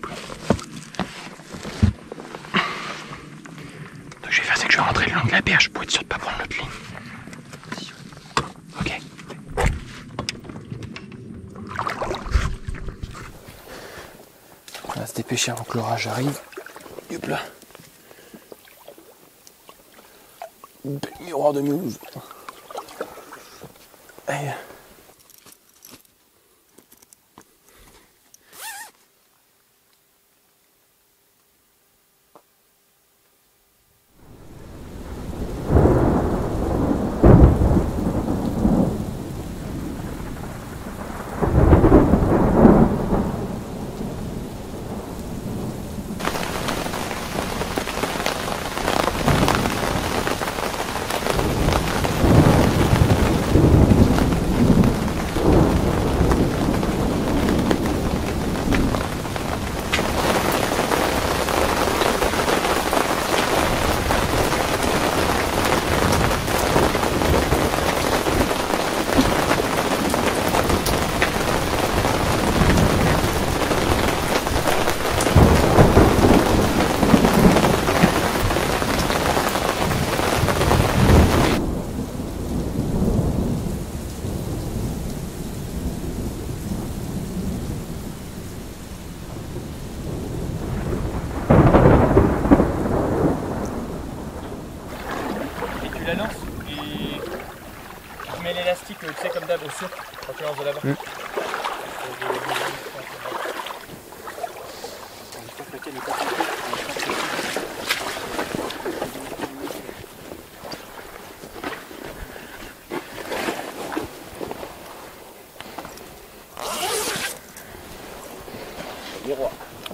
plus. Donc je vais faire, c'est que je vais rentrer le long de la berge pour être sûr de ne pas prendre l'autre ligne. Ok. On va se dépêcher avant que l'orage arrive. Hop là. Bel miroir de Mulhouse. Allez. La lance et tu mets l'élastique, tu sais, comme d'hab au surf quand tu lances de là-bas.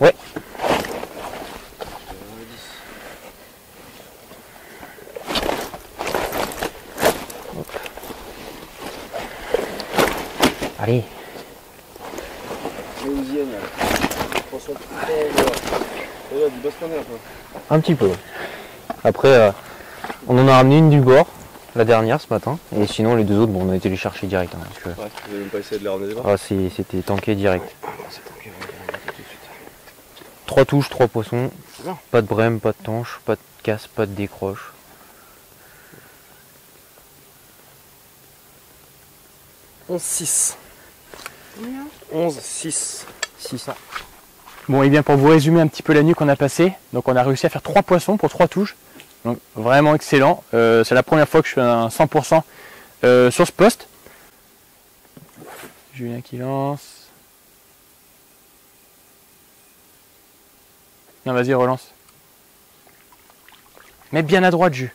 Ouais. Allez. Un petit peu. Après, on en a ramené une du bord, la dernière ce matin, et sinon les deux autres, bon, on a été les chercher direct. Hein, parce que... Ouais, vous n'avez même pas essayé de les ramener des bras? Ah, c'était tanké direct. 3 touches, 3 poissons, pas de brème, pas de tanche, pas de casse, pas de décroche. « 11,6 ». 11,6. 6 ans. Bon, et bien pour vous résumer un petit peu la nuit qu'on a passée, donc on a réussi à faire 3 poissons pour 3 touches. Donc vraiment excellent. C'est la première fois que je fais un 100% sur ce poste. Julien qui lance. Non, vas-y, relance. Mais bien à droite, Jus.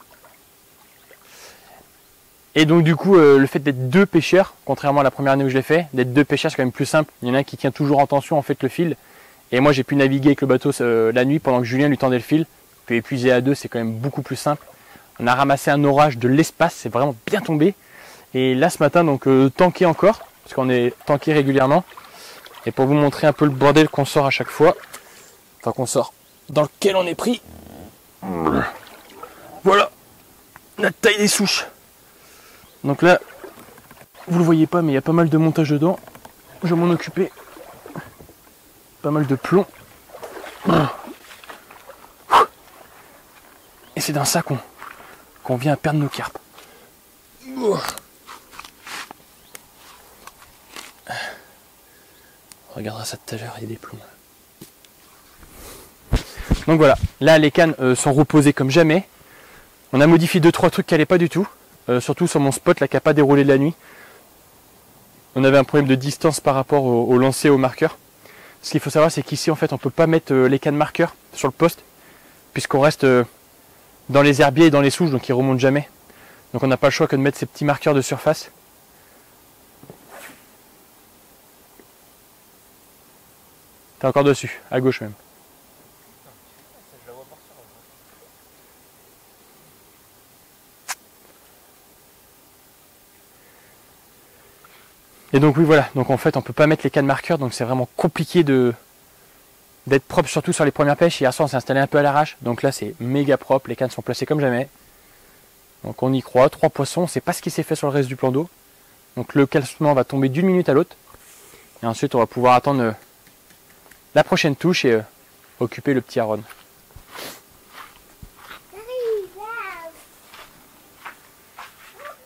Et donc du coup, le fait d'être 2 pêcheurs, contrairement à la première année où je l'ai fait, d'être 2 pêcheurs c'est quand même plus simple. Il y en a un qui tient toujours en tension en fait le fil. Et moi j'ai pu naviguer avec le bateau la nuit pendant que Julien lui tendait le fil. Puis épuiser à 2 c'est quand même beaucoup plus simple. On a ramassé un orage de l'espace, c'est vraiment bien tombé. Et là ce matin donc tanké encore, parce qu'on est tanké régulièrement. Et pour vous montrer un peu le bordel qu'on sort à chaque fois, enfin qu'on sort, dans lequel on est pris. Voilà la taille des souches. Donc là, vous le voyez pas, mais il y a pas mal de montage dedans. Je vais m'en occuper. Pas mal de plomb. Et c'est dans ça qu'on vient à perdre nos carpes. On regardera ça tout à l'heure, il y a des plombs. Donc voilà, là les cannes sont reposées comme jamais. On a modifié 2-3 trucs qui n'allaient pas du tout. Surtout sur mon spot là qui n'a pas déroulé de la nuit. On avait un problème de distance par rapport au lancer au marqueur. Ce qu'il faut savoir c'est qu'ici en fait on ne peut pas mettre les cannes marqueurs sur le poste puisqu'on reste dans les herbiers et dans les souches donc ils ne remontent jamais. Donc on n'a pas le choix que de mettre ces petits marqueurs de surface. T'es encore dessus, à gauche même. Et donc oui voilà, donc en fait on peut pas mettre les cannes marqueurs, donc c'est vraiment compliqué d'être propre, surtout sur les premières pêches. Hier soir on s'est installé un peu à l'arrache, donc là c'est méga propre, les cannes sont placées comme jamais. Donc on y croit, 3 poissons, on sait pas ce qui s'est fait sur le reste du plan d'eau. Donc le calcement va tomber d'une minute à l'autre. Et ensuite on va pouvoir attendre la prochaine touche et occuper le petit Aaron.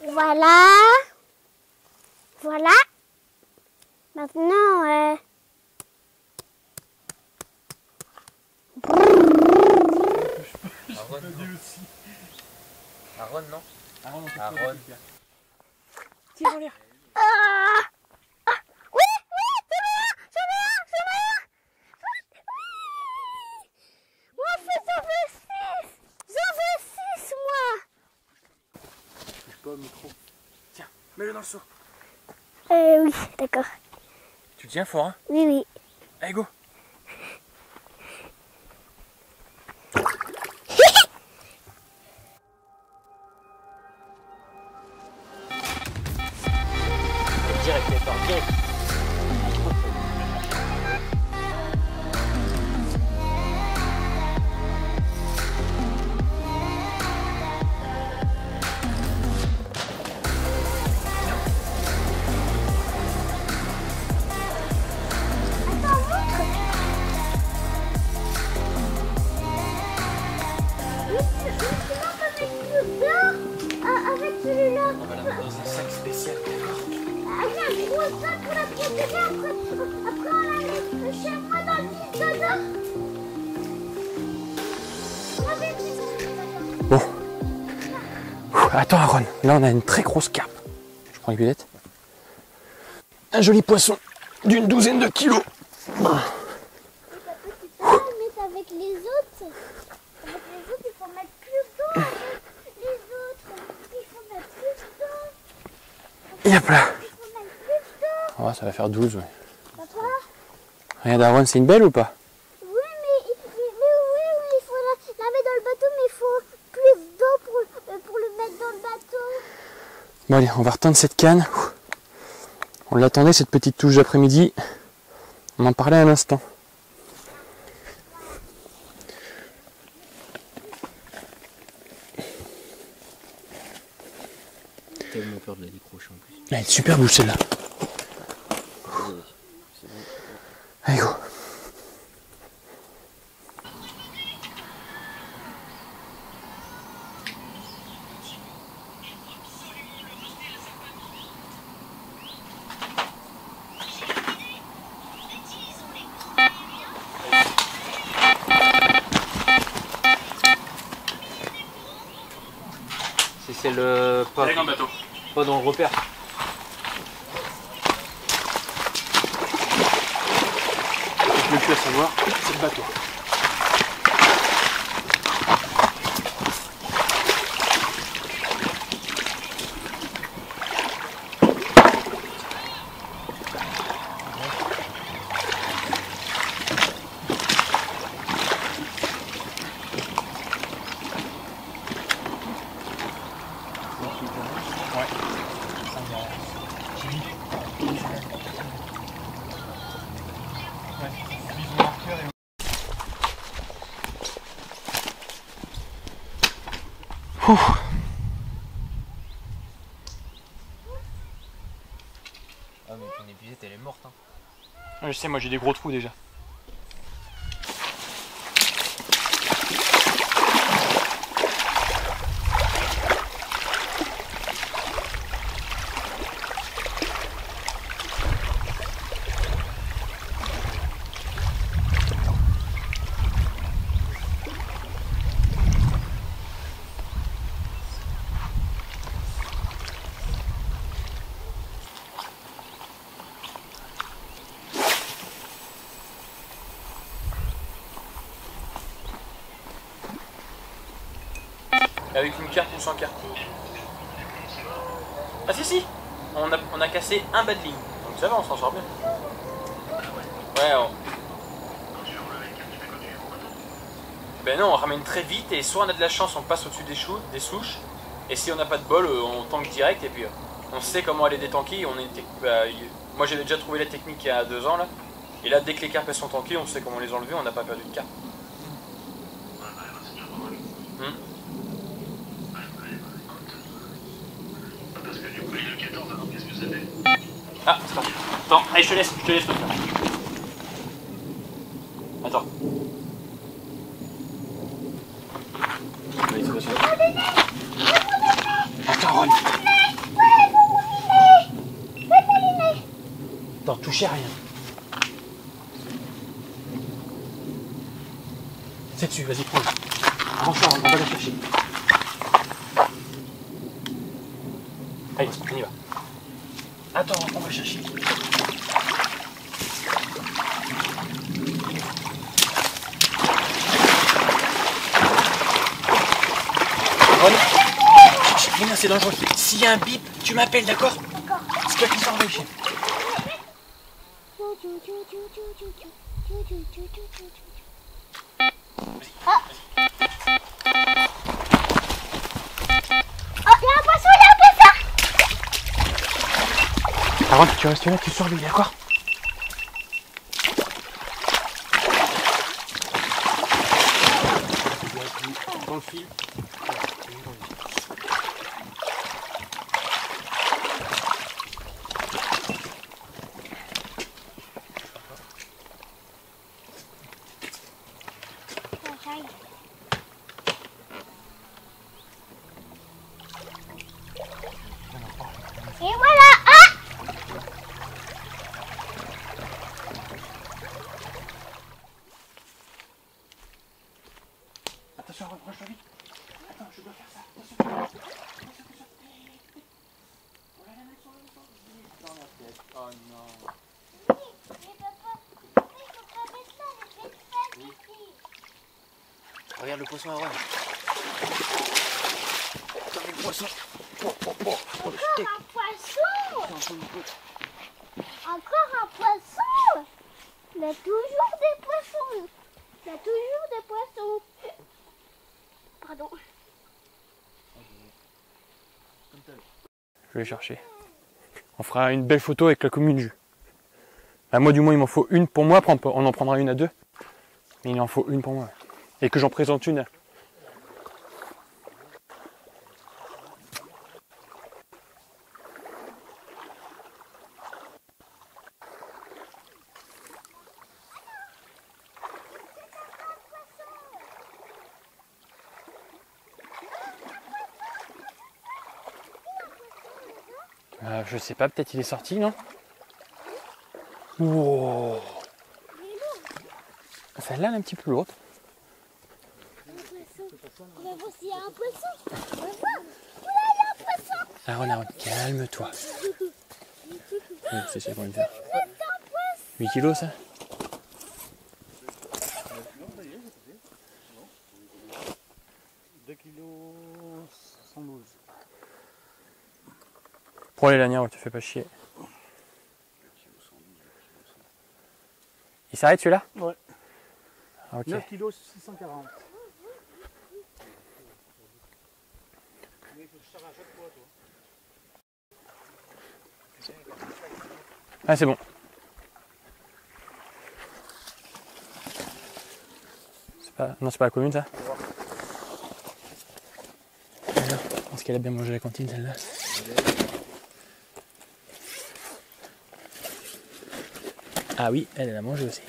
Voilà. Voilà. Maintenant, Aaron, non? Aaron. Tire en l'air. Oui, j'en ai un. Moi, j'en veux 6. J'en veux 6, moi. Touche pas au micro. Tiens, mets-le dans le seau. Oui, d'accord. Tu tiens fort, hein? Oui. Allez, go. Direct, direct. Avec celui-là. On va la mettre dans un sac spécial. Avec un gros sac pour la protéger. Après, on la met chez moi dans le petit dodo. Bon. Attends, Aaron. Là, on a une très grosse carpe. Je prends les lunettes. Un joli poisson d'une douzaine de kilos. Tu peux la mettre avec les autres. Avec les autres, il faut mettre plus d'eau. Avec les autres, il faut mettre plus d'eau. Et hop là. Il faut mettre plus d'eau. Oh, ça va faire 12, ouais. Papa? Regarde, Aaron, c'est une belle ou pas? Oui, mais il faut la mettre dans le bateau, mais il faut plus d'eau pour le mettre dans le bateau. Bon, allez, on va retendre cette canne. On l'attendait, cette petite touche d'après-midi. On en parlait à l'instant. Tellement peur de la décrocher en plus. Elle est super bouche celle-là. C'est bon. Allez, go. C'est le pas, Avec un bateau. pas dans le repère. Le plus à savoir, c'est le bateau. Ah mais ton épuisette elle est morte hein. Je sais, moi j'ai des gros trous déjà. Avec une carte ou sans carte. Ah si on a cassé un bas de ligne. Donc ça va, on s'en sort bien. Ouais, Ben non, on ramène très vite et soit on a de la chance, on passe au-dessus des souches. Et si on n'a pas de bol, on tank direct et puis on sait comment aller détanker. Moi j'avais déjà trouvé la technique il y a 2 ans là. Et là dès que les carpes elles sont tankées, on sait comment les enlever, on n'a pas perdu de carpe. Ah, c'est parti. Attends, allez, je te laisse le faire. Attends. Allez, c'est possible. Attends, Ron. Attends, touchez à rien. C'est dessus, vas-y, prends-le. Arrange-toi, on va la chercher. Allez, on y va. Attends, on va chercher. Lina, c'est dangereux. S'il y a un bip, tu m'appelles, d'accord? D'accord. C'est toi qui surveille, chef. Ah. Oh, il y a un poisson, il y a un poisson. Aaron, tu restes là, tu surveilles, d'accord? Dans le fil. Et voilà. Ah. Attention, rapproche-toi vite. Attends, je dois faire ça. Attention. Oh non. Regarde le poisson à Ron. Attends, le poisson. Encore un poisson. Encore un poisson. Il y a toujours des poissons. Il y a toujours des poissons. Pardon. Je vais chercher. On fera une belle photo avec la commune jus. Bah, moi du moins il m'en faut une pour moi, après on en prendra une à deux. Mais il en faut une pour moi. Et que j'en présente une. Je sais pas, peut-être il est sorti, non? Wow. Celle-là, elle est un petit peu lourde. On va voir s'il y a un poisson. On va voir. Oula, il y a un poisson. Aaron, calme-toi. C'est bon, 8 kilos, ça? Prends les lanières, te fais pas chier. Il s'arrête celui-là? Ouais. Ah, ok. 9 kg 640. Ah, c'est bon. Non, c'est pas la commune, ça? Est-ce qu'elle a bien mangé à la cantine, celle-là? Ah oui, elle a mangé aussi.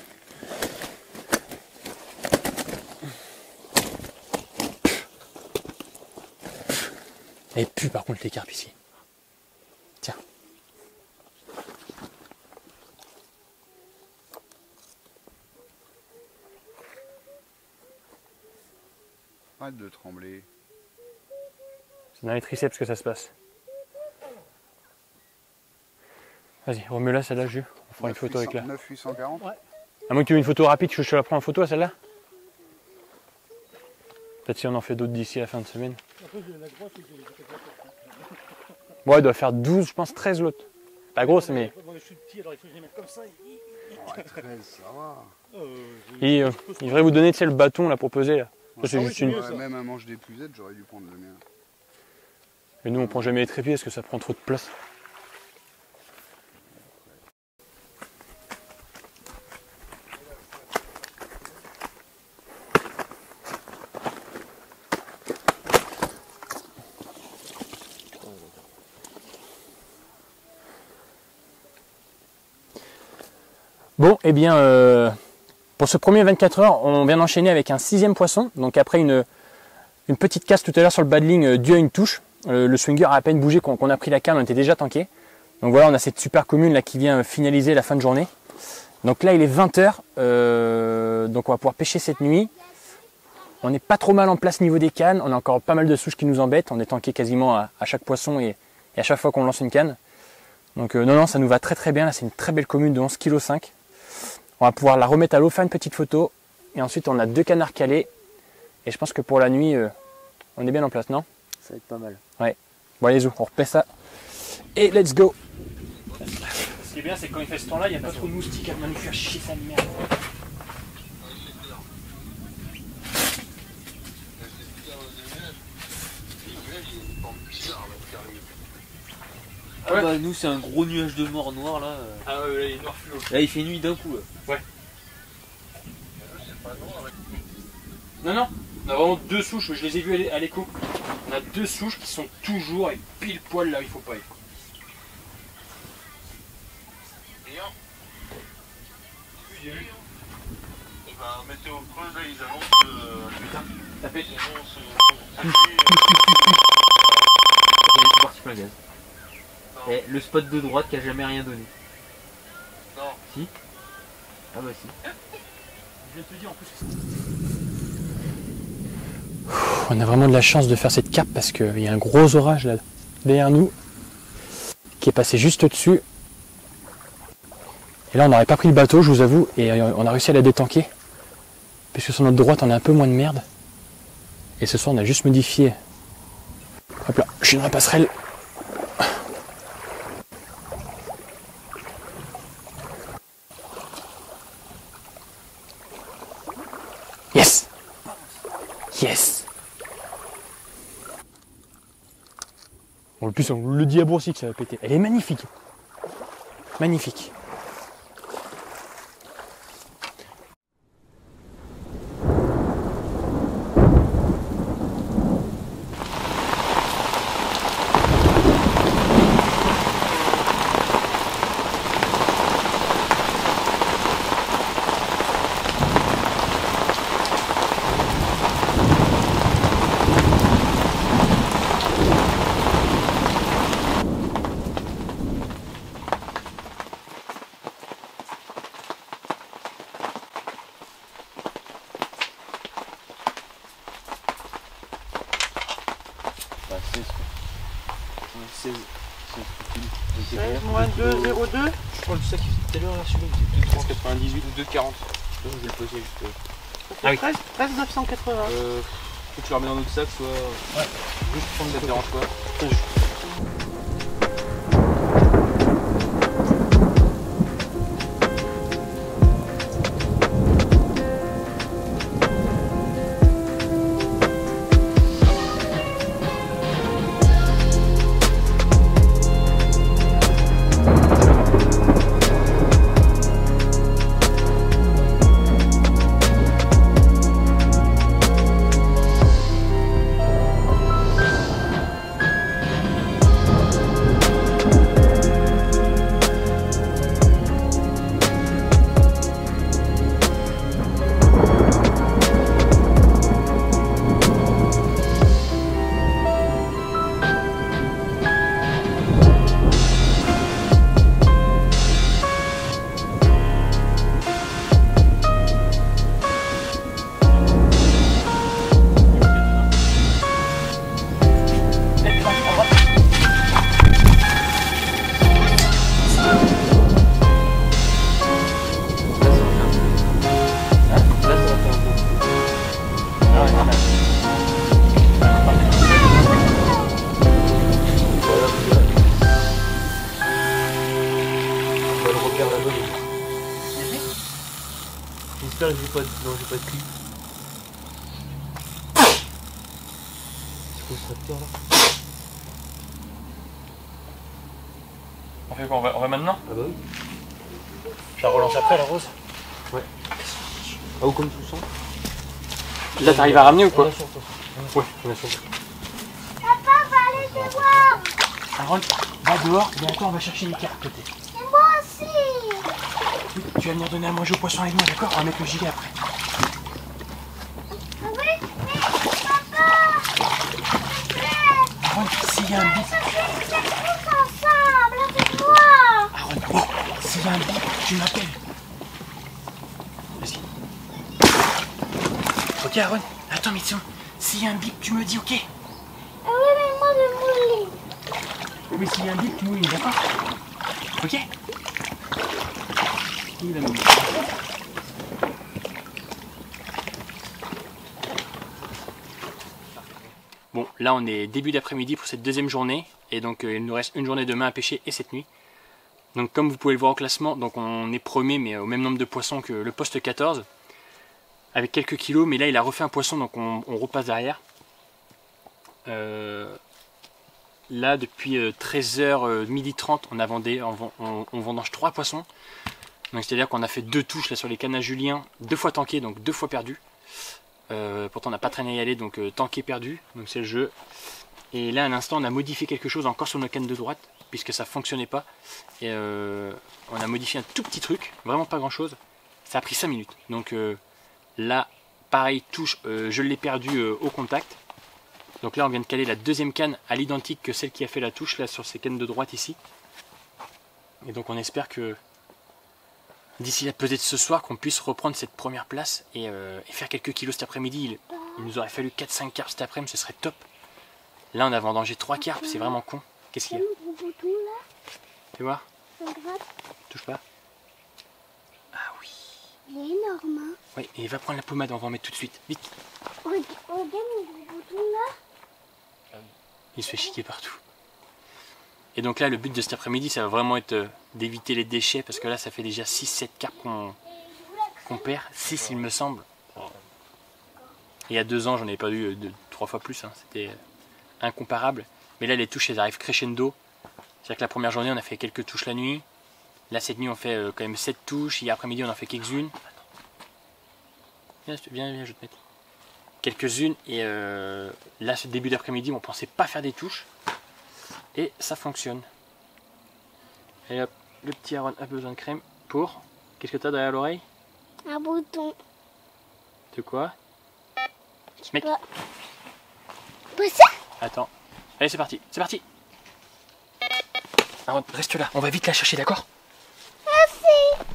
Elle pue par contre les carpes ici. Tiens. Arrête de trembler. C'est dans les triceps que ça se passe. Vas-y, remets-la celle-là, Jus. On fera une photo avec là. 9840. Ouais. À moins que tu aies une photo rapide, je te la prends en photo à celle-là. Peut-être si on en fait d'autres d'ici la fin de semaine. Après, j'ai la grosse, Bon, elle doit faire 12, je pense 13 l'autre. Pas grosse, mais. moi, je suis petit, alors il faut que je les mette comme ça. Ouais, 13, ça va. Et, il devrait vous donner, tu sais, le bâton là pour peser là. Ça, c'est Ah oui, juste c'est une. mieux. Ouais, même un manche d'épuisette, j'aurais dû prendre le mien. Et nous, on prend jamais les trépieds parce que ça prend trop de place. Bon, eh bien, Pour ce premier 24 heures, on vient d'enchaîner avec un 6e poisson. Donc après une petite casse tout à l'heure sur le bas de ligne due à une touche. Le swinger a à peine bougé qu'on a pris la canne, on était déjà tanké. Donc voilà, on a cette super commune là qui vient finaliser la fin de journée. Donc là il est 20 h, donc on va pouvoir pêcher cette nuit. On n'est pas trop mal en place niveau des cannes, on a encore pas mal de souches qui nous embêtent. On est tanké quasiment à chaque poisson et à chaque fois qu'on lance une canne. Donc non, ça nous va très très bien. Là c'est une très belle commune de 11,5 kg. On va pouvoir la remettre à l'eau, faire une petite photo. Et ensuite on a 2 canards calés. Et je pense que pour la nuit, on est bien en place, non? Ça va être pas mal. Ouais. Bon allez, on repère ça. Et let's go. Ce qui est bien, c'est que quand il fait ce temps-là, il n'y a pas trop de moustiques à venir nous faire chier sa merde. Ah bah nous c'est un gros nuage de mort noir là. Ah ouais, là il est noir fluo. Là il fait nuit d'un coup. Ouais. Non, on a vraiment 2 souches, je les ai vues à l'écho. On a 2 souches qui sont toujours et pile poil là où il faut pas être. Et ben, météo creuse, là, ils annoncent. Putain, tapez. Ils annoncent. C'est parti plein gaz. Et le spot de droite qui a jamais rien donné. Non. Si. Ah bah si. Je viens de te dire en plus. On a vraiment de la chance de faire cette carpe parce qu'il y a un gros orage là derrière nous qui est passé juste au-dessus. Et là on n'aurait pas pris le bateau, je vous avoue, et on a réussi à la détanker. Puisque sur notre droite on a un peu moins de merde. Et ce soir on a juste modifié. Hop là, je suis dans la passerelle. Yes! Yes! Bon, le plus on le dit à Boursic que ça va péter. Elle est magnifique. Magnifique. Bah 16 quoi. 16. 16 moins 2, 0,2. Je crois que c'est ça qui faisait tout à l'heure là celui-là, il faisait 2,98 ou 2,40. Je vais le poser juste. Ah oui. 13 980. Faut que tu le remets dans notre sac, soit. Ouais. Juste prendre ça te dérange pas. J'espère que j'ai pas de. Non, j'ai pas de cul. C'est quoi ce raptor là? On fait quoi, on va maintenant? Ah bah oui. Je la relance après la rose. Ouais. Ah ou comme tu le sens? Là t'arrives à ramener ou quoi? On a sur, Ouais, on a sur. Papa, va aller te voir. Harold, va dehors et attends, on va chercher une carte côté. Et moi aussi. Tu tu vas venir donner à manger aux poissons avec moi, d'accord? On va mettre le gilet après. Ah oui, mais papa, Aaron, s'il y a un bip, tous ensemble avec moi. Aaron, oh, s'il y a un bip, tu m'appelles. Vas-y. Ok, Aaron, attends, mission. S'il y a un bip, tu me dis ok. Ah oui, mais moi je voulais. Oui, s'il y a un bip, tu mouilles, d'accord? Ok? Il a mis. Bon, là on est début d'après-midi pour cette deuxième journée. Et donc il nous reste une journée demain à pêcher et cette nuit. Donc comme vous pouvez le voir au classement, donc on est premier mais au même nombre de poissons que le poste 14. Avec quelques kilos, mais là il a refait un poisson donc on repasse derrière. Là depuis 13h, 12h30 on vendange 3 poissons. Donc c'est-à-dire qu'on a fait 2 touches là sur les cannes à Julien, 2 fois tanké, donc 2 fois perdu. Pourtant on n'a pas traîné à y aller, donc tanké perdu, donc c'est le jeu. Et là à l'instant on a modifié quelque chose encore sur nos cannes de droite, puisque ça fonctionnait pas. Et on a modifié un tout petit truc, vraiment pas grand chose. Ça a pris 5 minutes. Donc là, pareil, touche, je l'ai perdu au contact. Donc là on vient de caler la deuxième canne à l'identique que celle qui a fait la touche là sur ces cannes de droite ici. Et donc on espère que d'ici la pesée de ce soir qu'on puisse reprendre cette première place et faire quelques kilos cet après-midi. Il nous aurait fallu 4-5 carpes cet après-midi, ce serait top. Là on a vendangé 3 carpes, c'est vraiment con. Qu'est-ce qu'il y a? Le gros bouton là, Tu vois? ça gratte. Touche pas. Ah oui. Il est énorme, hein. Oui, et va prendre la pommade, on va en mettre tout de suite. Vite. Regarde le gros bouton là. Il se fait chiquer partout. Et donc là, le but de cet après-midi, ça va vraiment être d'éviter les déchets, parce que là, ça fait déjà 6-7 carpes qu'on perd. 6, il me semble. Et il y a 2 ans, j'en ai pas eu 3 fois plus. Hein. C'était incomparable. Mais là, les touches, elles arrivent crescendo. C'est-à-dire que la première journée, on a fait quelques touches la nuit. Là, cette nuit, on fait quand même 7 touches. Hier après-midi, on en fait quelques-unes. Viens, je vais te mettre. Quelques-unes. Et là, ce début d'après-midi, on pensait pas faire des touches. Et ça fonctionne. Et hop, le petit Aaron a besoin de crème pour... Qu'est-ce que tu as derrière l'oreille? Un bouton. De quoi? Mec, Pas ça? attends. Allez, c'est parti, c'est parti. Aaron, reste là, on va vite la chercher, d'accord? Merci.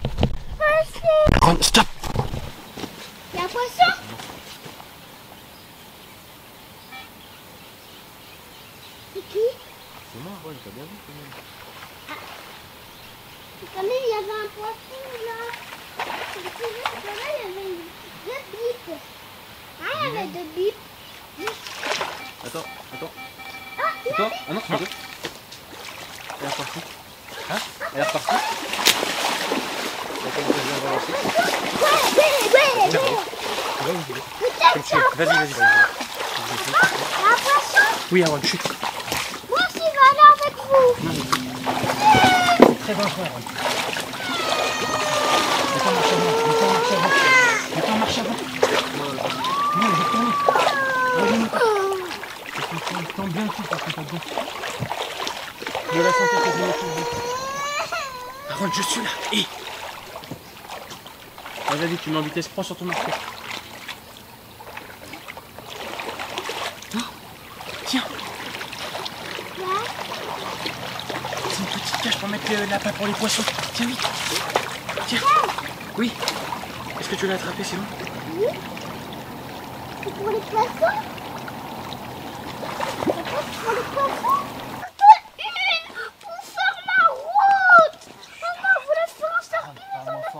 Merci. Aaron, stop! Il y a un poisson? C'est qui? C'est moi, ouais, t'as bien vu quand même. Quand même, il y avait un poisson là. Je me souviens que là, il y avait 2 bips. Ah, il y avait 2 bips. Attends. Ah, Toi? Ah non, c'est deux. Elle est repartie. Hein? Elle est repartie. Attends, je viens voir aussi. ouais. Comme tu veux. Vas-y. Il y a un poisson. Oui, Aaron, chute. Moi aussi, je vais aller avec vous. Très bon, Aaron. Mets-toi en marche avant. Non, je tourne. Je tourne bien dessus parce que t'as bien. De la santé, t'as bien dessus. Aaron, je suis là. Hé. Vas-y, tu mets en vitesse, prends sur ton marqueur. Oh, tiens. C'est une petite cage pour mettre le lapin pour les poissons. Tiens, vite. Tiens. Oui. Est-ce que tu l'as attrapé, c'est bon? Oui. C'est pour les poissons. C'est pour les poissons. Pour faire la route. Maman voulait faire en sortir, ils en ont passé.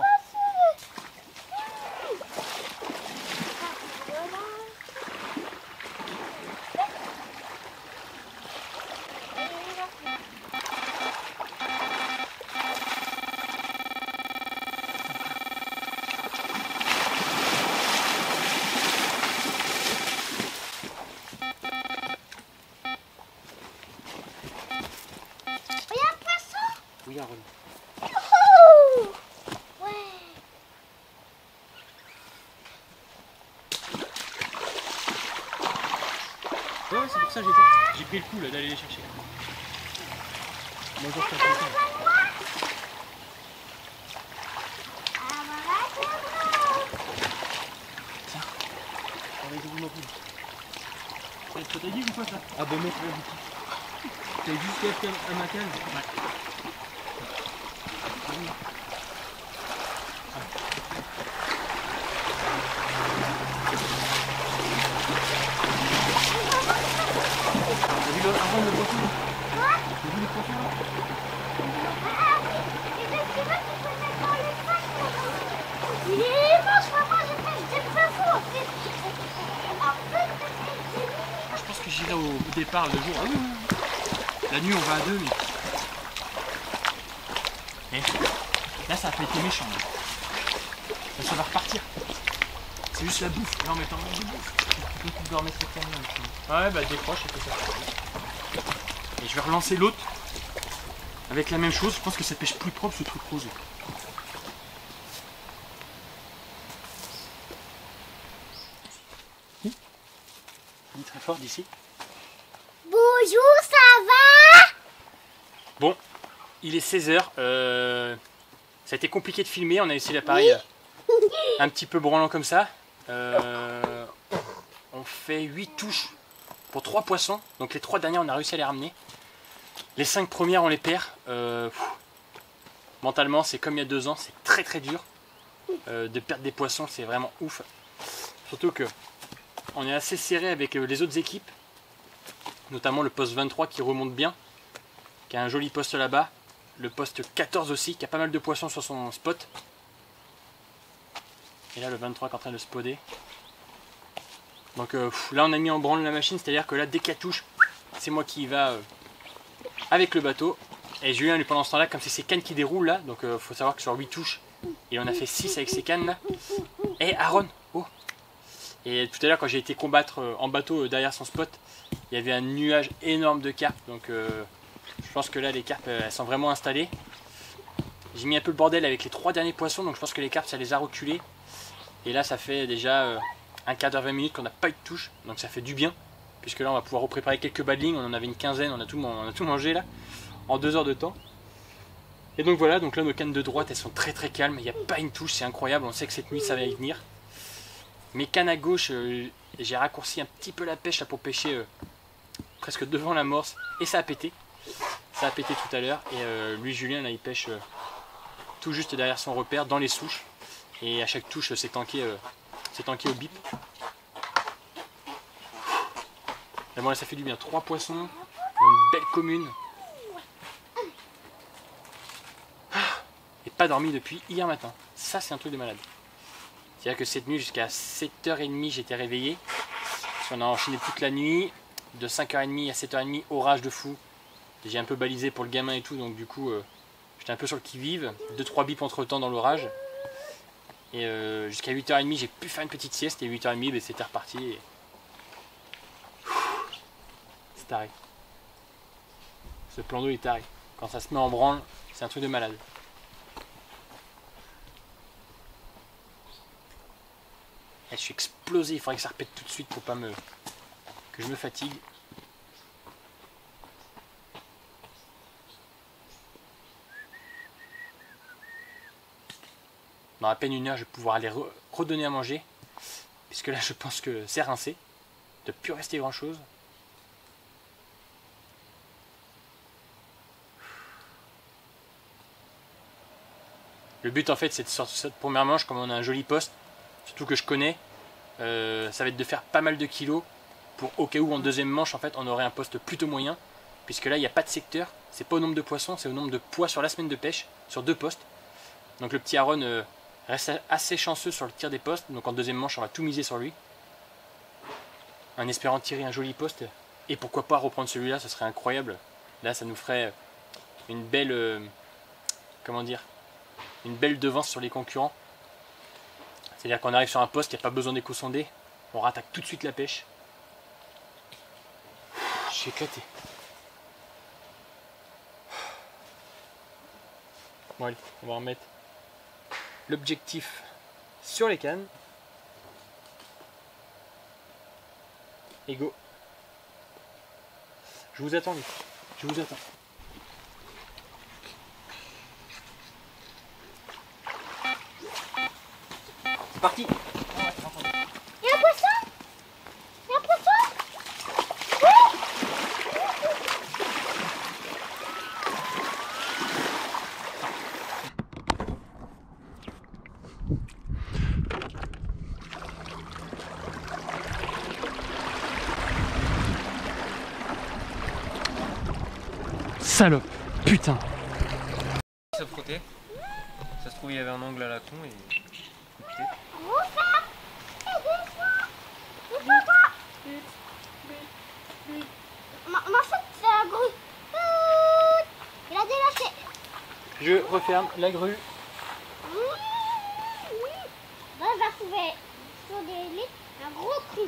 Il y a un poisson. Oui, Aaron. Youhou. Ouais. Ouais, c'est pour ça que j'ai pris le coup là d'aller les chercher. Bonjour, je t'appelle. toi t'as dit ou quoi ça? Ah bah mec, là, t'as juste à ma case. Ouais. T'as vu avant le poisson? Quoi? T'as vu le poisson là? Ah, et ben, tu vois, tu peux mettre dans le sac. Il est immense, maman, je pêche des poissons en fait. Je pense que j'irai au départ le jour. Ah oui, oui. La nuit on va à deux. Mais... là ça a pas été méchant. Là. Ça va repartir. C'est juste la bouffe. Là on met pas de bouffe. Tu dois remettre le camion aussi. Ouais bah décroche et fais ça. Et je vais relancer l'autre. Avec la même chose. Je pense que ça pêche plus propre ce truc rose. Il est très fort d'ici. Bonjour, ça va? Bon, il est 16h. Ça a été compliqué de filmer. On a essayé l'appareil un petit peu branlant comme ça. On fait 8 touches pour 3 poissons. Donc les 3 dernières, on a réussi à les ramener. Les 5 premières, on les perd. Mentalement, c'est comme il y a 2 ans. C'est très très dur de perdre des poissons. C'est vraiment ouf. Surtout que on est assez serré avec les autres équipes. Notamment le poste 23 qui remonte bien. Qui a un joli poste là-bas. Le poste 14 aussi, qui a pas mal de poissons sur son spot. Et là, le 23 qui est en train de spoder. Donc là, on a mis en branle la machine, c'est-à-dire que là, dès qu'elle touche, c'est moi qui y va avec le bateau. Et Julien, lui, pendant ce temps-là, comme c'est ses cannes qui déroulent là, donc faut savoir que sur 8 touches, il en a fait 6 avec ses cannes là. Et Aaron, oh! Et tout à l'heure, quand j'ai été combattre en bateau derrière son spot, il y avait un nuage énorme de carpes. Donc je pense que là, les carpes, elles sont vraiment installées. J'ai mis un peu le bordel avec les 3 derniers poissons, donc je pense que les carpes, ça les a reculées. Et là, ça fait déjà un quart d'heure, 20 minutes qu'on n'a pas eu de touche. Donc ça fait du bien, puisque là, on va pouvoir repréparer quelques badlings. On en avait une quinzaine, on a tout mangé là, en 2 heures de temps. Et donc voilà, donc là, nos cannes de droite, elles sont très très calmes. Il n'y a pas une touche, c'est incroyable. On sait que cette nuit, ça va y venir. Mes cannes à gauche, j'ai raccourci un petit peu la pêche là, pour pêcher presque devant l'amorce. Et ça a pété. Ça a pété tout à l'heure. Et lui, Julien, là, il pêche tout juste derrière son repère, dans les souches. Et à chaque touche, c'est tanké au bip. Et bon, là, ça fait du bien. 3 poissons, une belle commune. Et pas dormi depuis hier matin. Ça, c'est un truc de malade. C'est-à-dire que cette nuit, jusqu'à 7h30, j'étais réveillé. Parce qu'on a enchaîné toute la nuit. De 5h30 à 7h30, orage de fou. J'ai un peu balisé pour le gamin et tout, donc du coup, j'étais un peu sur le qui-vive. 2-3 bips entre temps dans l'orage. Et jusqu'à 8h30, j'ai pu faire une petite sieste. Et 8h30, ben, c'était reparti. Et... c'est taré. Ce plan d'eau est taré. Quand ça se met en branle, c'est un truc de malade. Et je suis explosé. Il faudrait que ça repète tout de suite pour pas que je me fatigue. Dans à peine 1 heure, je vais pouvoir aller redonner à manger. Puisque là, je pense que c'est rincé. Il ne doit plus rester grand chose. Le but en fait, c'est de sortir cette première manche, comme on a un joli poste, surtout que je connais, ça va être de faire pas mal de kilos pour au cas où en deuxième manche en fait on aurait un poste plutôt moyen, puisque là il n'y a pas de secteur, c'est pas au nombre de poissons, c'est au nombre de poids sur la semaine de pêche, sur 2 postes. Donc le petit Aaron reste assez chanceux sur le tir des postes, donc en deuxième manche on va tout miser sur lui, en espérant tirer un joli poste, et pourquoi pas reprendre celui-là, ce serait incroyable. Là ça nous ferait une belle, comment dire, une belle devance sur les concurrents. C'est-à-dire qu'on arrive sur un poste, il n'y a pas besoin d'éco-sonder, on rattaque tout de suite la pêche. Je suis éclaté. Bon allez, on va remettre l'objectif sur les cannes. Et go. Je vous attends, je vous attends. C'est parti. Il y a un poisson? Il y a un poisson? Salope. Putain. Se frotter. Ça se trouve il y avait un angle à la con et... Marcel, c'est la grue. Il a délaissé. Je referme la grue. Là, je vais trouver sur des lits un gros cru.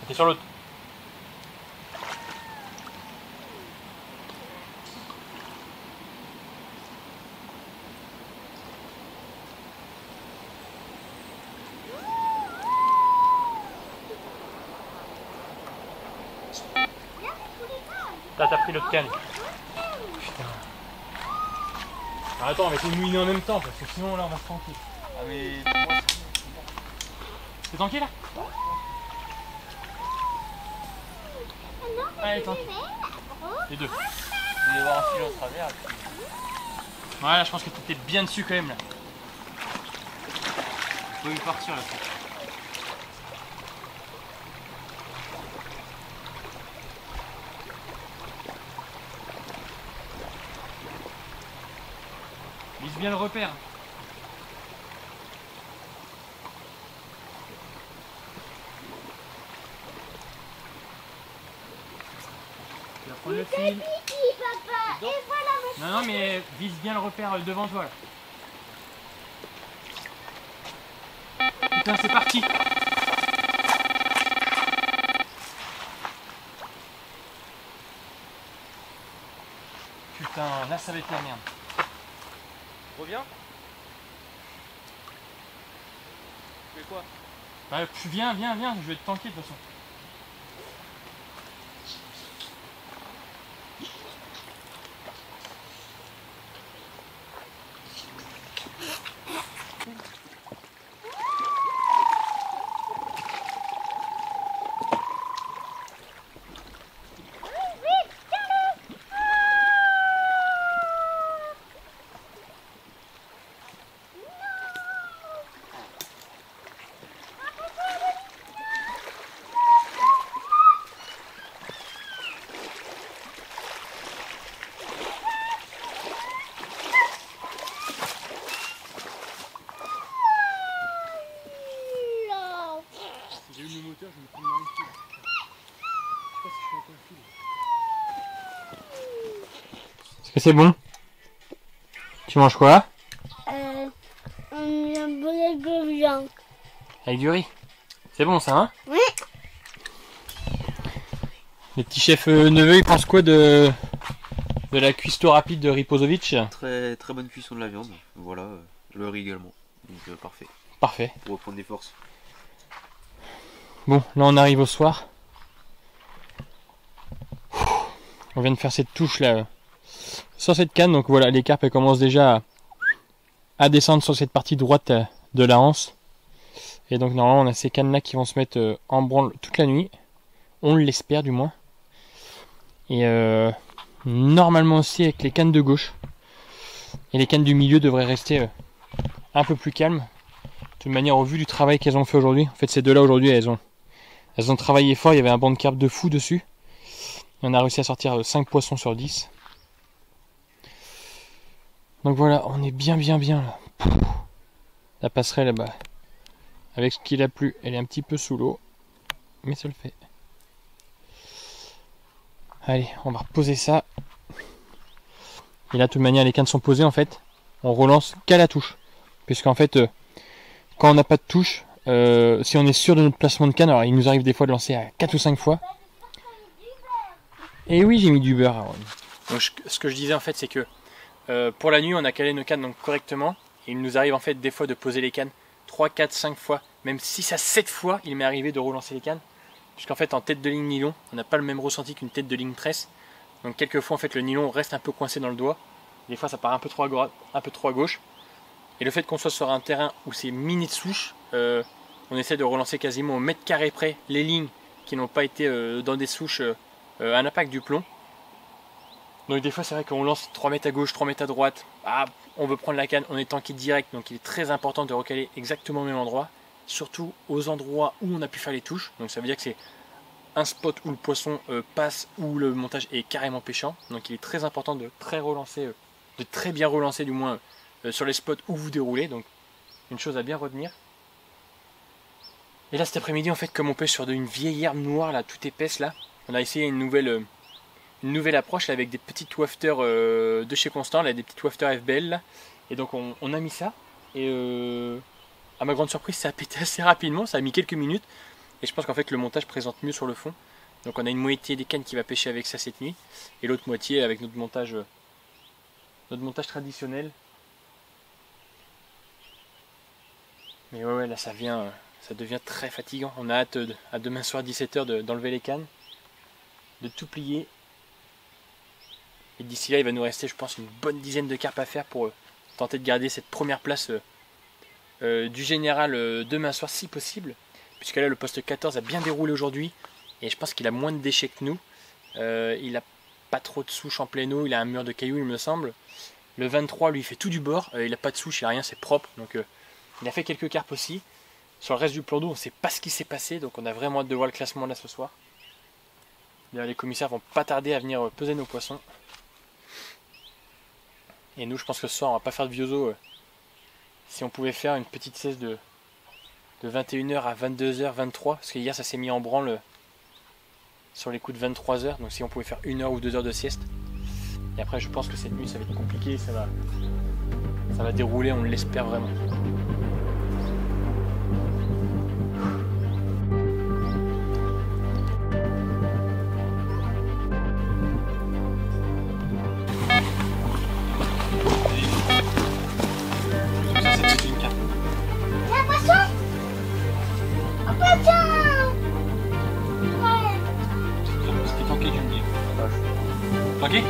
T'es sur l'autre. Là t'as pris l'autre canne. Putain. Ah, attends, on va essayer de mouiner en même temps parce que sinon là on va se tranquille. Ah mais c'est tranquille là? Allez, attends. Les deux. Il va y avoir un fil au travers. Ouais, là je pense que t'étais bien dessus quand même là. Faut y partir là. Vise bien le repère. Tu vas prendre le fil. Papa. Et voilà Non, non, mais vise bien le repère devant toi là. Putain, c'est parti. Putain, là ça va être la merde. Reviens. Tu fais quoi? Bah, viens, je vais te tanker de toute façon. J'ai eu le moteur, je me prends dans les fils. Je sais pas si je suis encore fil. Est-ce que c'est bon? Tu manges quoi? un boulet de viande. Avec du riz. C'est bon ça, hein? Oui. Le petit chef neveu, il pense quoi de la cuistot rapide de Ripozovic? Très bonne cuisson de la viande. Voilà, le riz également. Donc parfait. Parfait. Pour reprendre des forces. Bon, là on arrive au soir. On vient de faire cette touche là sur cette canne, donc voilà, les carpes elles commencent déjà à descendre sur cette partie droite de la anse. Et donc normalement on a ces cannes là qui vont se mettre en branle toute la nuit. On l'espère du moins. Et normalement aussi avec les cannes de gauche. Et les cannes du milieu devraient rester un peu plus calmes. De toute manière, au vu du travail qu'elles ont fait aujourd'hui, en fait ces deux là aujourd'hui elles ont travaillé fort, il y avait un banc de carpe de fou dessus. On a réussi à sortir 5 poissons sur 10. Donc voilà, on est bien là. La passerelle là-bas, avec ce qu'il a plu, elle est un petit peu sous l'eau. Mais ça le fait. Allez, on va reposer ça. Et là, de toute manière, les cannes sont posées en fait. On relance qu'à la touche. Puisqu'en fait, quand on n'a pas de touche, si on est sûr de notre placement de canne, alors il nous arrive des fois de lancer à 4 ou 5 fois. Et oui, j'ai mis du beurre. Alors. Donc, ce que je disais en fait, c'est que pour la nuit, on a calé nos cannes donc, correctement. Et il nous arrive en fait des fois de poser les cannes 3, 4, 5 fois. Même 6 à 7 fois, il m'est arrivé de relancer les cannes. Puisqu'en fait, en tête de ligne nylon, on n'a pas le même ressenti qu'une tête de ligne tresse. Donc quelquefois, en fait, le nylon reste un peu coincé dans le doigt. Des fois, ça part un peu trop à gauche. Et le fait qu'on soit sur un terrain où c'est mini de souche, on essaie de relancer quasiment au mètre carré près les lignes qui n'ont pas été dans des souches à l'impact du plomb. Donc des fois c'est vrai qu'on lance 3 mètres à gauche, 3 mètres à droite, on veut prendre la canne, on est tanké direct, donc il est très important de recaler exactement au même endroit. surtout aux endroits où on a pu faire les touches. Donc ça veut dire que c'est un spot où le poisson passe, où le montage est carrément pêchant. Donc il est très important de très bien relancer du moins sur les spots où vous déroulez. Donc une chose à bien retenir. Et là cet après-midi en fait, comme on pêche sur une vieille herbe noire là, toute épaisse là, on a essayé une nouvelle approche là, avec des petites wafters de chez Constant, là, des petites wafters FBL là. Et donc on a mis ça et à ma grande surprise ça a pété assez rapidement, ça a mis quelques minutes. Et je pense qu'en fait le montage présente mieux sur le fond. Donc on a une moitié des cannes qui va pêcher avec ça cette nuit et l'autre moitié avec notre montage traditionnel. Mais ouais là ça devient très fatigant. On a hâte à demain soir 17 h d'enlever les cannes, de tout plier. Et d'ici là il va nous rester je pense une bonne dizaine de carpes à faire pour tenter de garder cette première place du général demain soir si possible. Puisque là le poste 14 a bien déroulé aujourd'hui et je pense qu'il a moins de déchets que nous. Il n'a pas trop de souches en pleine eau, il a un mur de cailloux il me semble. Le 23 lui il fait tout du bord, il n'a pas de souches, il n'a rien, c'est propre. Donc il a fait quelques carpes aussi. Sur le reste du plan d'eau on ne sait pas ce qui s'est passé, donc on a vraiment hâte de voir le classement là ce soir. D'ailleurs les commissaires vont pas tarder à venir peser nos poissons. Et nous je pense que ce soir on va pas faire de vieux si on pouvait faire une petite sieste de 21 h à 22 h 23, parce que hier ça s'est mis en branle sur les coups de 23 h, donc si on pouvait faire 1 heure ou 2 heures de sieste. Et après je pense que cette nuit ça va être compliqué, ça va dérouler, on l'espère vraiment. Ok. Ouais.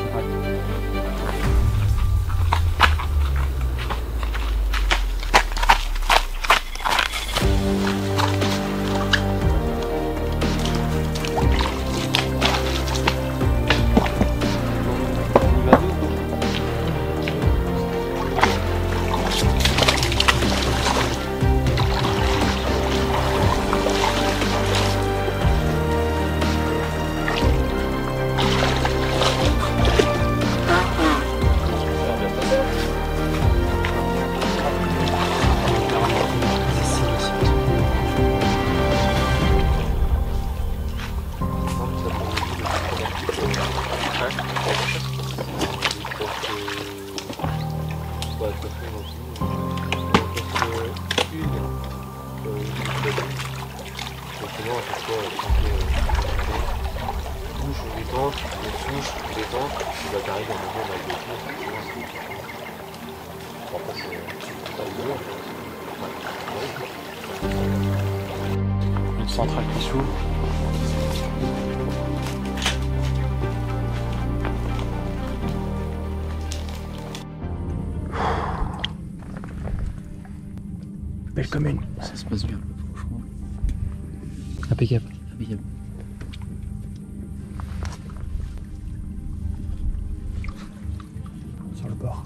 Une centrale qui s'ouvre. Belle commune. Ça se passe bien, franchement. Impeccable. Impeccable. Sur le bord.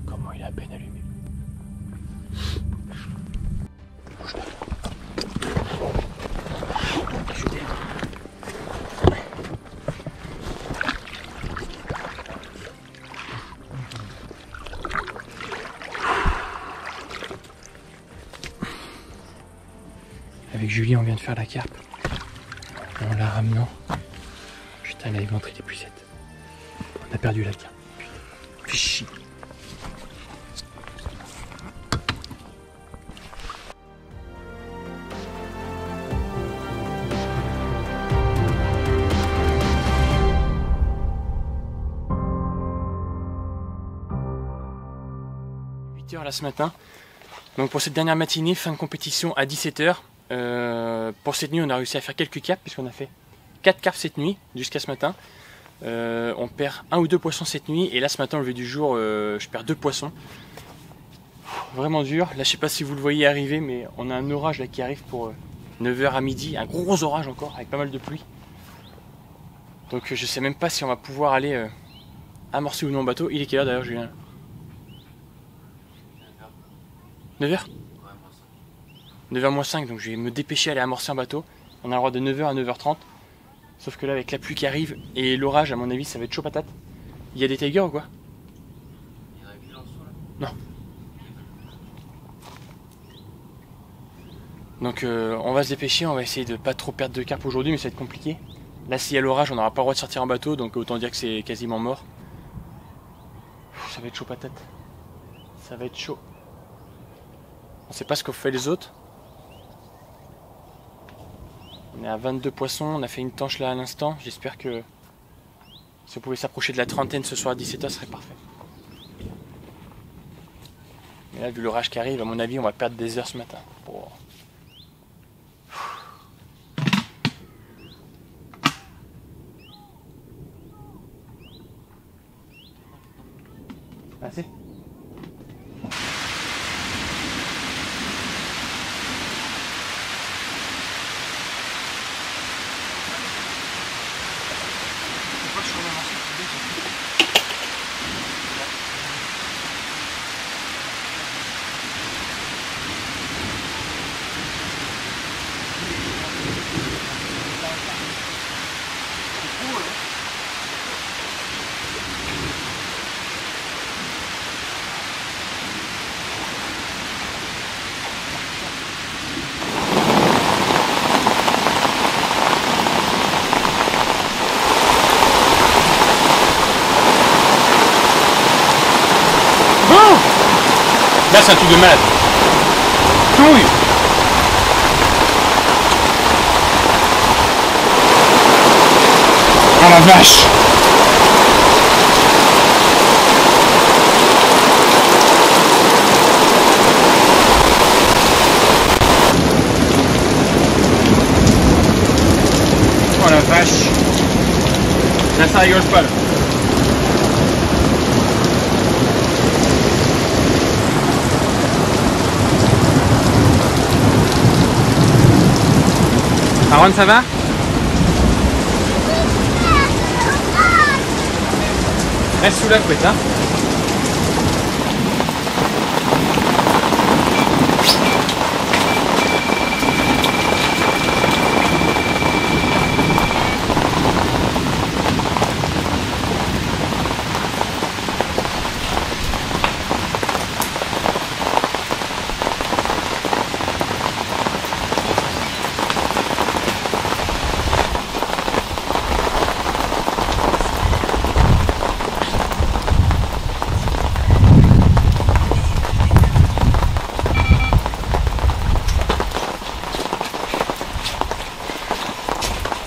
Comment il est à peine allumé. Avec Julie, on vient de faire la carpe. En la ramenant. Putain, la éventrée des pucettes. On a perdu la carpe. Fais chier. Là ce matin. Donc pour cette dernière matinée, fin de compétition à 17 h. Pour cette nuit, on a réussi à faire quelques carpes puisqu'on a fait 4 carpes cette nuit jusqu'à ce matin. On perd 1 ou 2 poissons cette nuit et là ce matin au lever du jour, je perds 2 poissons. Vraiment dur. Là je sais pas si vous le voyez arriver, mais on a un orage là qui arrive pour 9 h à midi, un gros orage encore avec pas mal de pluie. Donc je sais même pas si on va pouvoir aller amorcer ou non le bateau. Il est quelle heure d'ailleurs, Julien? 9h 9h moins 5, donc je vais me dépêcher à aller amorcer un bateau. On a le droit de 9h à 9h30. Sauf que là, avec la pluie qui arrive et l'orage, à mon avis, ça va être chaud patate. Il y a des tigers ou quoi? Non. Donc on va se dépêcher, on va essayer de pas trop perdre de carpe aujourd'hui, mais ça va être compliqué. Là, s'il y a l'orage, on n'aura pas le droit de sortir en bateau, donc autant dire que c'est quasiment mort. Ça va être chaud patate. Ça va être chaud. On sait pas ce qu'ont fait les autres. On est à 22 poissons, on a fait une tanche là à l'instant. J'espère que si on pouvait s'approcher de la trentaine ce soir à 17h, ce serait parfait. Mais là, vu l'orage qui arrive, à mon avis, on va perdre des heures ce matin. Oh. Assez ? Là, c'est un truc de malade. Touille. Oh la vache. Oh la vache. Là, ça rigole pas là. Aaron, ça va? Reste sous la couette, hein?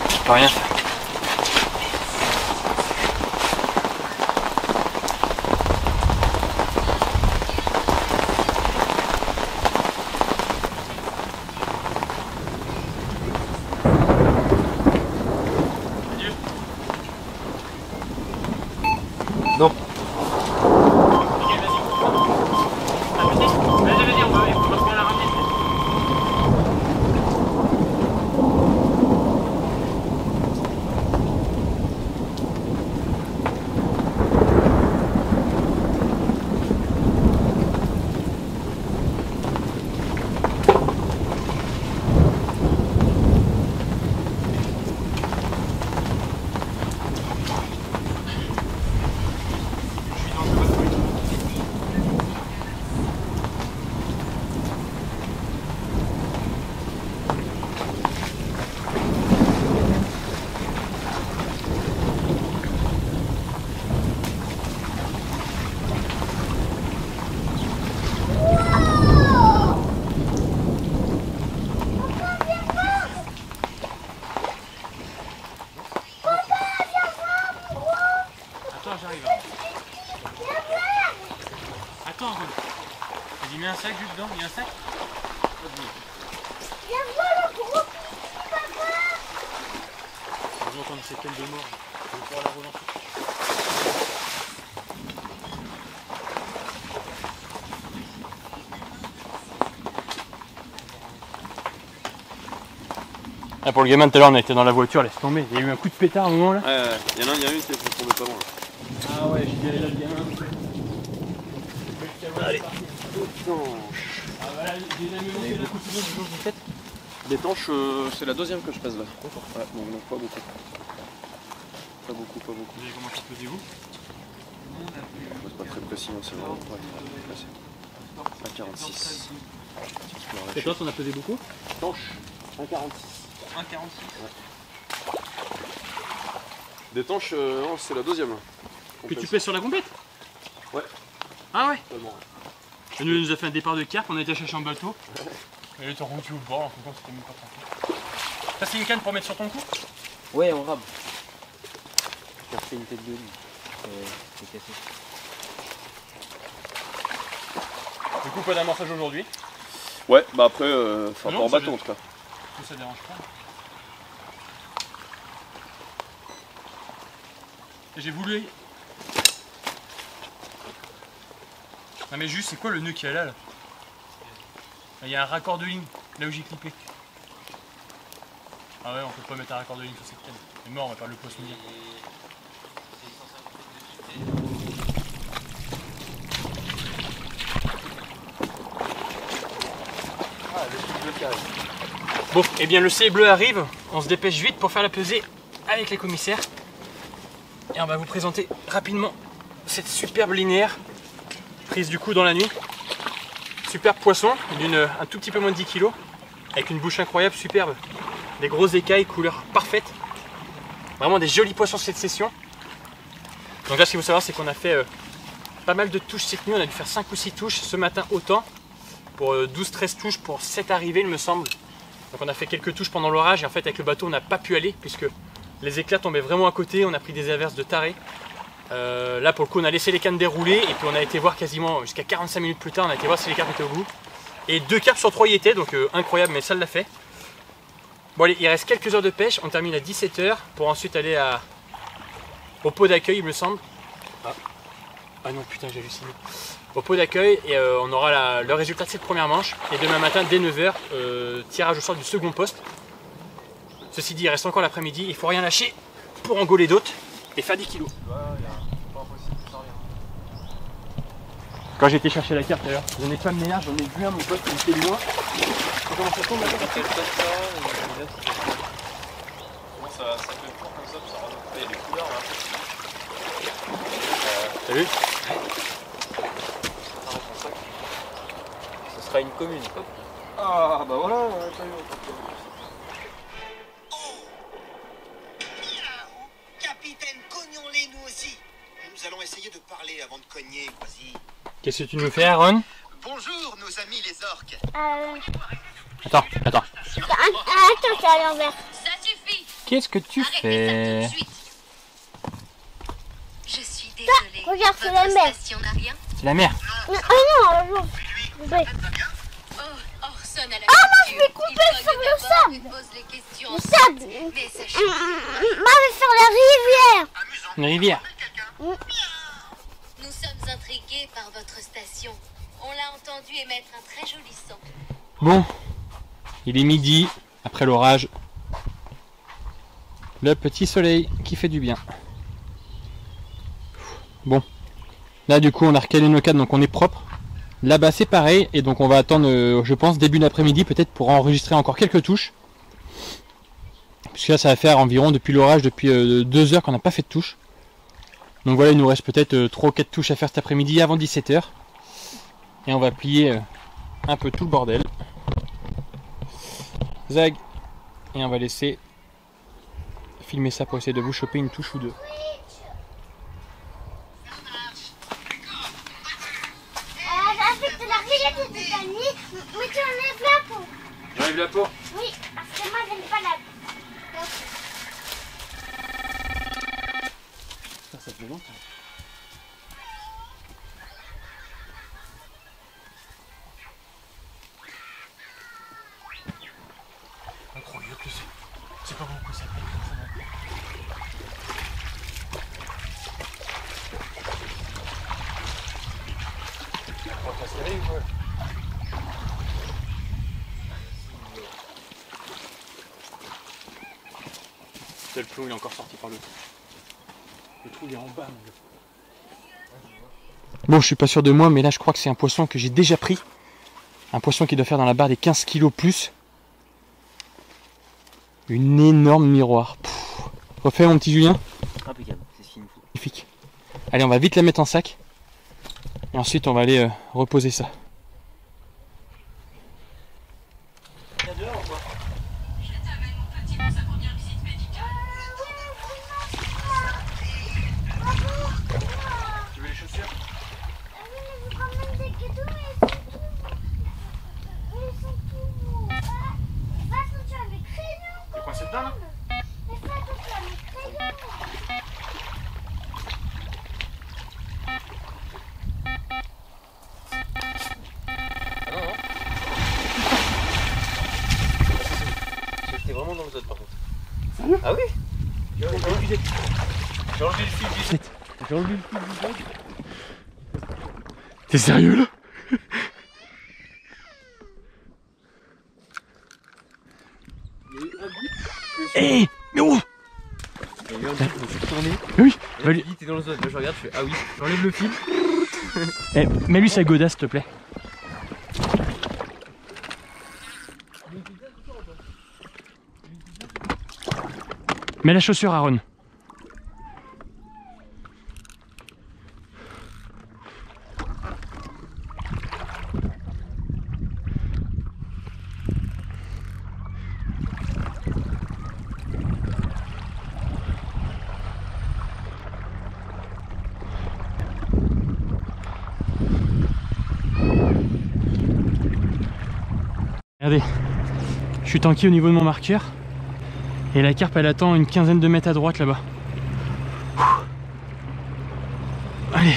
Je peux rien faire. Adieu. Non. Ok, vas-y. Vas-y, on va bien la ramener. Attends, vas-y, mets un sac juste dedans, il y a un sac. Viens voir le gros petit papa. On va entendre ces peines de mort. Je vais pouvoir la relancer. Ah, pour le gamin tout à l'heure, on était dans la voiture, laisse tomber. Il y a eu un coup de pétard à un moment là. Ouais, il y en a une qui est tombée pas loin. Ah ouais, j'ai galéré là le gamin. Allez. Ah D'étanche, c'est la deuxième que je pèse là. Ouais, donc pas beaucoup. Pas beaucoup. Comment tu pesez-vous? C'est pas très précis, hein, c'est vraiment pas précis. 1,46. Et toi, t'en as pesé beaucoup? D'étanche, 1,46. 1,46. D'étanche, non, c'est la deuxième. Que tu pèses sur la compète? Ouais. Ah ouais? Totalement. Et nous, il nous a fait un départ de carpe, on a été chercher un bateau. Et là, t'es remonté au bord, en tout cas, c'était même pas tranquille. Ça, c'est une canne pour mettre sur ton cou? Ouais, en rab. J'ai refait une tête de lit. C'est cassé. Du coup, pas d'amorçage aujourd'hui. Ouais, bah après, enfin Non, pas en ça bateau en tout cas. Ça dérange pas. Et j'ai voulu. Non mais juste, c'est quoi le nœud qu'il y a là? Il y a un raccord de ligne, là où j'ai clippé. Ah ouais, on peut pas mettre un raccord de ligne sur cette canne. C'est mort, on va faire le poisson dire. Bon, et bien le C bleu arrive, on se dépêche vite pour faire la pesée avec les commissaires. Et on va vous présenter rapidement cette superbe linéaire prise du coup dans la nuit. Superbe poisson un tout petit peu moins de 10 kg, avec une bouche incroyable, superbe. Des grosses écailles, couleur parfaite. Vraiment des jolis poissons cette session. Donc là, ce qu'il faut savoir, c'est qu'on a fait pas mal de touches cette nuit. On a dû faire 5 ou 6 touches ce matin autant. Pour 12-13 touches pour 7 arrivées, il me semble. Donc on a fait quelques touches pendant l'orage et en fait avec le bateau on n'a pas pu aller puisque les éclats tombaient vraiment à côté, on a pris des averses de taré. Là pour le coup on a laissé les cannes dérouler et puis on a été voir quasiment jusqu'à 45 minutes plus tard, on a été voir si les carpes étaient au bout. Et 2 carpes sur 3 y étaient, donc incroyable, mais ça l'a fait. Bon allez, il reste quelques heures de pêche, on termine à 17 h pour ensuite aller au pot d'accueil il me semble. Ah non putain j'ai halluciné. Au pot d'accueil et on aura le résultat de cette première manche. Et demain matin dès 9 h, tirage au sort du second poste. Ceci dit, il reste encore l'après-midi, il faut rien lâcher pour engoler d'autres et faire 10 kilos. Quand j'ai été chercher la carte d'ailleurs, j'en ai pas mené large, j'en ai vu un, mon pote, il était loin. Comment ça tombe là? Ça fait le tour comme ça, puis ça remonte. Il y a des couleurs là. T'as vu? Ce sera une commune. Ah bah voilà, t'as eu. Capitaine, cognons-les nous aussi. Nous allons essayer de parler avant de cogner, vas-y. Qu'est-ce que tu nous fais, Aaron? Bonjour, nos amis les orques. Attends. Attends, c'est à l'envers. Ça suffit. Qu'est-ce que tu Arrêtez fais? ça tout de suite. Je suis désolée. Regarde, c'est Votre la mer. station n'a rien. C'est la mer. Oh non, Oh, Orson à la je vais couper sur le sable. pose les questions. le sable. Mais sachez Maman va faire la rivière. Une rivière. nous sommes intrigués par votre station. On l'a entendu émettre un très joli son. Bon, il est midi, après l'orage. Le petit soleil qui fait du bien. Bon, là du coup on a recalé nos cadres donc on est propre. Là-bas c'est pareil et donc on va attendre je pense début d'après-midi peut-être pour enregistrer encore quelques touches. Puisque là ça va faire environ depuis l'orage, depuis 2 heures qu'on n'a pas fait de touches. Donc voilà, il nous reste peut-être 3 ou 4 touches à faire cet après-midi avant 17 h. Et on va plier un peu tout le bordel. Zag. Et on va laisser filmer ça pour essayer de vous choper une touche ou deux. Avec de la rivière de Tiffany, mais tu enlèves la peau. J'enlève la peau. Oui, parce que moi j'aime pas la peau. Ça fait longtemps. Incroyable que c'est pas beaucoup ça. Le plomb il est encore sorti par le trou. Le trou il est en bas mon gars. Bon, je suis pas sûr de moi, mais là je crois que c'est un poisson que j'ai déjà pris. Un poisson qui doit faire dans la barre des 15 kg plus. Une énorme miroir. Pff. Refais mon petit Julien. Impeccable, c'est ce qu'il nous faut. Magnifique. Allez, on va vite la mettre en sac. Et ensuite, on va aller reposer ça. Viens dehors ou quoi? Je t'amène mon petit pour sa première visite médicale. Tu veux les chaussures? Je ramène des cadeaux et ils sont tout beaux. Fais attention à mes crayons. T'es coincé dedans là? Fais attention à mes crayons. J'étais vraiment dans le zone par contre. Ah oui? J'ai enlevé le fil du zone. J'ai enlevé le fil du zone. T'es sérieux là? Il y a eu un bip. Hé! Mais où? Il y a eu un bip, je me suis retourné. Oui! Et là, il était dans le zone. Là, je regarde, je fais ah oui, j'enlève le fil. Eh, mets-lui sa godasse s'il te plaît. Mets la chaussure Aaron. Regardez, je suis tanké au niveau de mon marqueur et la carpe elle attend une quinzaine de mètres à droite là-bas. Allez.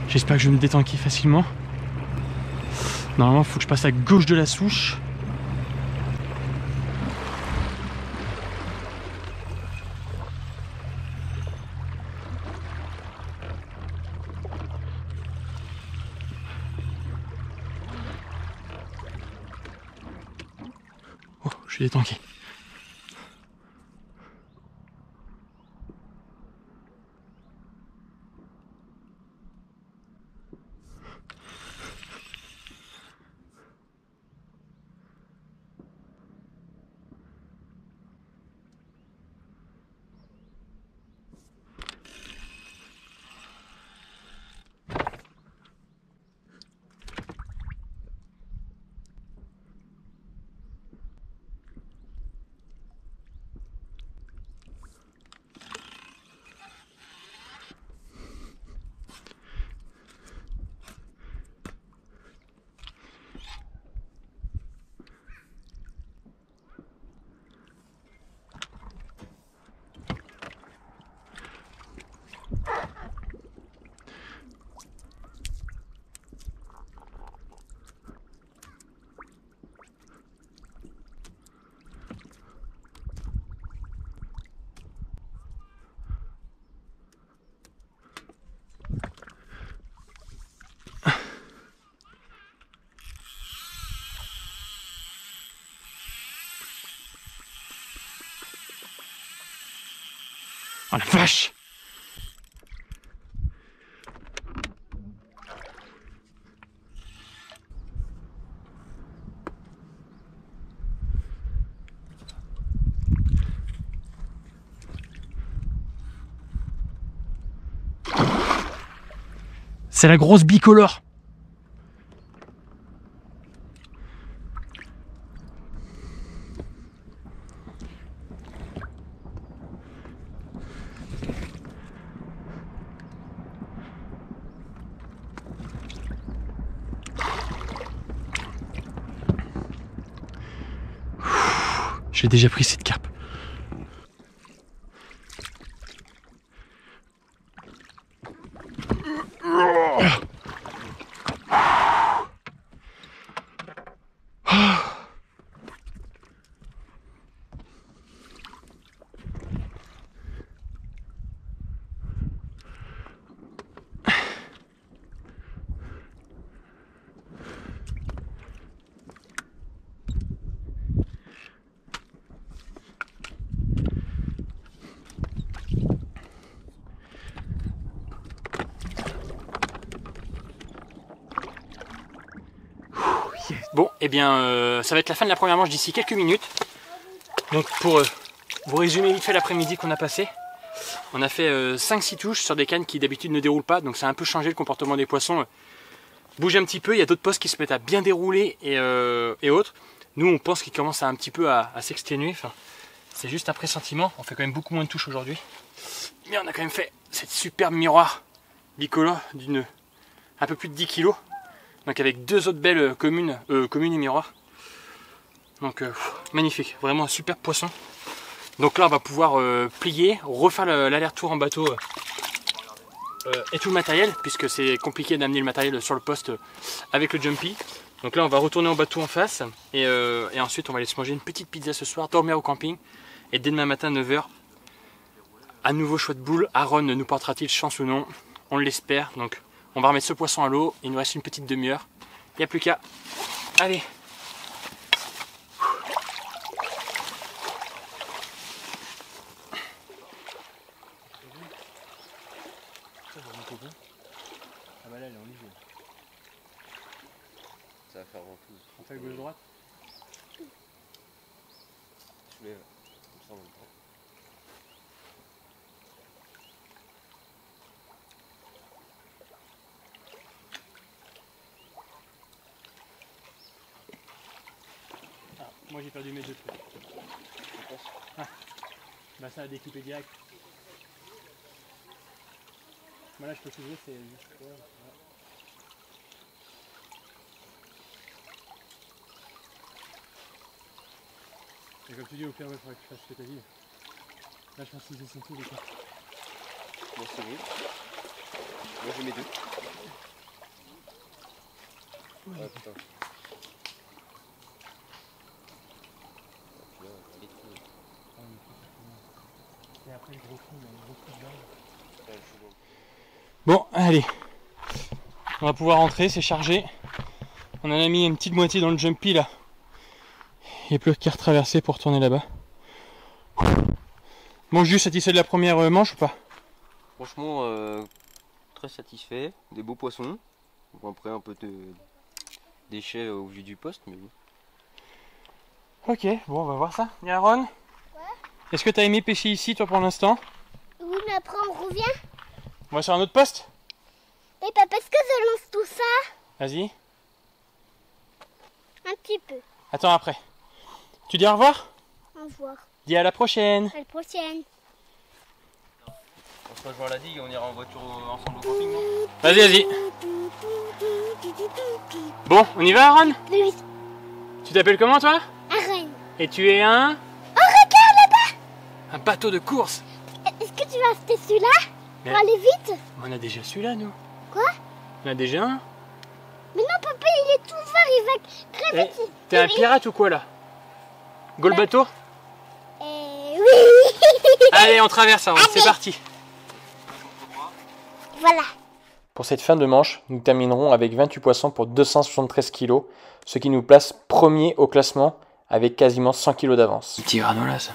J'espère que je vais me détanker facilement. Normalement il faut que je passe à gauche de la souche. Oh, je suis détanké. Oh la vache! C'est la grosse bicolore! J'ai déjà pris cette carpe. eh bien, ça va être la fin de la première manche d'ici quelques minutes. Donc pour vous résumer vite fait l'après-midi qu'on a passé, on a fait 5-6 touches sur des cannes qui d'habitude ne déroulent pas, donc ça a un peu changé le comportement des poissons. Bouge un petit peu, il y a d'autres postes qui se mettent à bien dérouler et autres. Nous on pense qu'ils commencent un petit peu à s'exténuer, enfin, c'est juste un pressentiment, on fait quand même beaucoup moins de touches aujourd'hui. Mais on a quand même fait cette superbe miroir bicolore d'une un peu plus de 10 kg. Donc avec deux autres belles communes et miroirs. Donc magnifique, vraiment un superbe poisson. Donc là on va pouvoir plier, refaire l'aller-retour en bateau et tout le matériel, puisque c'est compliqué d'amener le matériel sur le poste avec le jumpy. Donc là on va retourner en bateau en face et ensuite on va aller se manger une petite pizza ce soir, dormir au camping. Et dès demain matin 9 h, à nouveau choix de boule. Aaron nous portera-t-il chance ou non? On l'espère. Donc on va remettre ce poisson à l'eau, il nous reste une petite demi-heure. Il n'y a plus qu'à. Allez. Ah bah là elle est enlevée. Ça va faire ventouse. On fait gauche-droite. Je lève comme ça en même temps. Ah, moi j'ai perdu mes deux trucs. Ah, bah ça a découpé direct. Bah là je peux soulever, c'est juste. Voilà. Et comme tu dis, au pire, il faudrait que je fasse ce que t'as dit. Là, je pense qu'ils y sont tous les cas. Moi, c'est bon. Moi, j'ai mes deux. Ah putain. Et après le gros coup, le gros coup de barre. Bon, allez. On va pouvoir rentrer, c'est chargé. On en a mis une petite moitié dans le jumpy là. Il n'y a plus qu'à retraverser pour tourner là-bas. Bon, juste satisfait de la première manche ou pas? Franchement, très satisfait. Des beaux poissons. Bon, après, un peu de déchets au vu du poste, mais bon. Ok, bon, on va voir ça. Et Aaron? Ouais. Est-ce que tu as aimé pêcher ici, toi, pour l'instant? Oui, mais après on revient. On va sur un autre poste? Et papa, est-ce que je lance tout ça? Vas-y. Un petit peu. Attends, après. Tu dis au revoir? Au revoir. Dis à la prochaine. À la prochaine. On se rejoint à la digue, on ira en voiture ensemble au camping, non? Vas-y, vas-y. Bon, on y va, Aaron? Oui. Tu t'appelles comment, toi? Aaron. Et tu es un? Oh, regarde là-bas! Un bateau de course. Est-ce que tu vas acheter celui-là? Mais- Pour aller vite? On a déjà celui-là, nous. Quoi? On a déjà un. Mais non, papa, il est tout vert, il va très Eh, vite. t'es un pirate ou quoi, là? Go le bateau? Oui. Allez, on traverse, Aaron, c'est parti. Voilà. Pour cette fin de manche, nous terminerons avec 28 poissons pour 273 kg, ce qui nous place premier au classement avec quasiment 100 kg d'avance. Petit granola, ça.